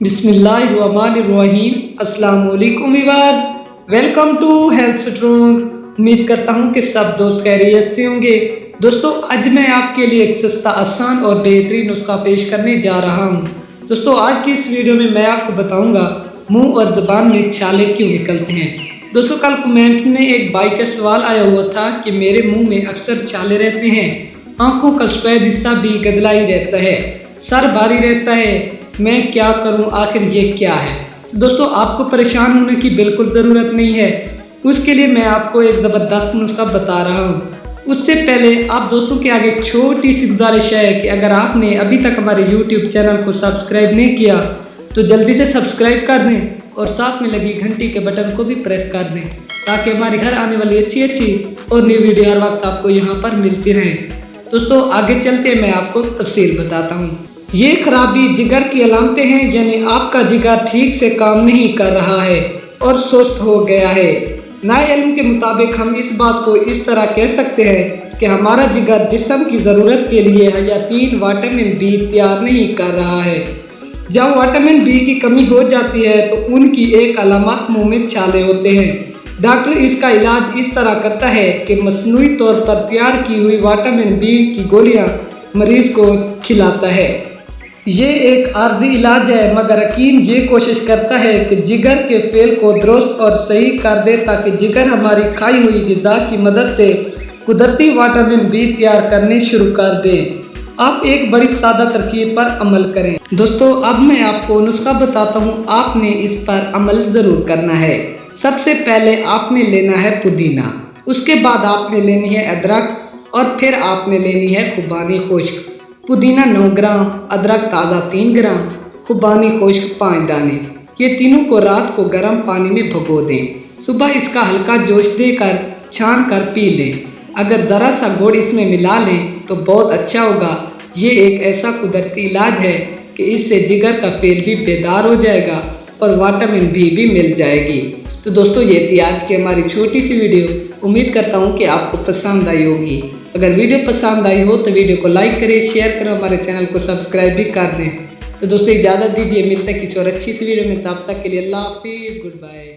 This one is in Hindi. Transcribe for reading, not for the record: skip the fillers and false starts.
बिस्मिल्लाहिर्रहमानिर्रहीम। अस्सलाम वालेकुम viewers, welcome to health strong. उम्मीद करता हूँ कि सब दोस्त खैरियत से होंगे। दोस्तों, आज मैं आपके लिए एक सस्ता, आसान और बेहतरीन नुस्खा पेश करने जा रहा हूँ। दोस्तों, आज की इस वीडियो में मैं आपको बताऊंगा मुंह और ज़बान में छाले क्यों निकलते हैं। दोस्तों, कल कमेंट में एक भाई का सवाल आया हुआ था कि मेरे मुंह में अक्सर छाले रहते हैं, आंखों का सफेद हिस्सा भी गदला ही रहता है, सर भारी रहता है, मैं क्या करूं, आखिर ये क्या है। तो दोस्तों, आपको परेशान होने की बिल्कुल ज़रूरत नहीं है। उसके लिए मैं आपको एक ज़बरदस्त नुस्खा बता रहा हूँ। उससे पहले आप दोस्तों के आगे एक छोटी सी गुजारिश है कि अगर आपने अभी तक हमारे YouTube चैनल को सब्सक्राइब नहीं किया तो जल्दी से सब्सक्राइब कर दें और साथ में लगी घंटी के बटन को भी प्रेस कर दें, ताकि हमारी घर आने वाली अच्छी और न्यू वीडियो हर वक्त आपको यहाँ पर मिलती रहे। दोस्तों, आगे चलते मैं आपको तफसील बताता हूँ। ये खराबी जिगर की अलामतें हैं, यानी आपका जिगर ठीक से काम नहीं कर रहा है और सुस्त हो गया है। नए इल्म के मुताबिक हम इस बात को इस तरह कह सकते हैं कि हमारा जिगर जिस्म की ज़रूरत के लिए हयातीन विटामिन बी तैयार नहीं कर रहा है। जब विटामिन बी की कमी हो जाती है तो उनकी एक अलामत मुंह में छाले होते हैं। डॉक्टर इसका इलाज इस तरह करता है कि मसनूई तौर पर तैयार की हुई विटामिन बी की गोलियां मरीज को खिलाता है। ये एक आर्जी इलाज है, मगर हकीम ये कोशिश करता है कि जिगर के फेल को दुरुस्त और सही कर दे, ताकि जिगर हमारी खाई हुई ग़िज़ा की मदद से कुदरती विटामिन बी तैयार करने शुरू कर दे। आप एक बड़ी सादा तरकीब पर अमल करें। दोस्तों, अब मैं आपको नुस्खा बताता हूँ, आपने इस पर अमल ज़रूर करना है। सबसे पहले आपने लेना है पुदीना, उसके बाद आपने लेनी है अदरक और फिर आपने लेनी है खुबानी खुश्क। पुदीना 9 ग्राम, अदरक ताज़ा 3 ग्राम, खुबानी खुश्क 5 दाने। ये तीनों को रात को गर्म पानी में भिगो दें। सुबह इसका हल्का जोश देकर छान कर पी लें। अगर ज़रा सा गुड़ इसमें मिला लें तो बहुत अच्छा होगा। ये एक ऐसा कुदरती इलाज है कि इससे जिगर का फेल भी बेदार हो जाएगा और विटामिन बी भी मिल जाएगी। तो दोस्तों, ये थी आज की हमारी छोटी सी वीडियो। उम्मीद करता हूँ कि आपको पसंद आई होगी। अगर वीडियो पसंद आई हो तो वीडियो को लाइक करें, शेयर करें, हमारे चैनल को सब्सक्राइब भी कर दें। तो दोस्तों, इजाज़त दीजिए, मिलते हैं किसी और अच्छी सी वीडियो में। तब तक के लिए अल्लाह हाफिज़, गुड बाय।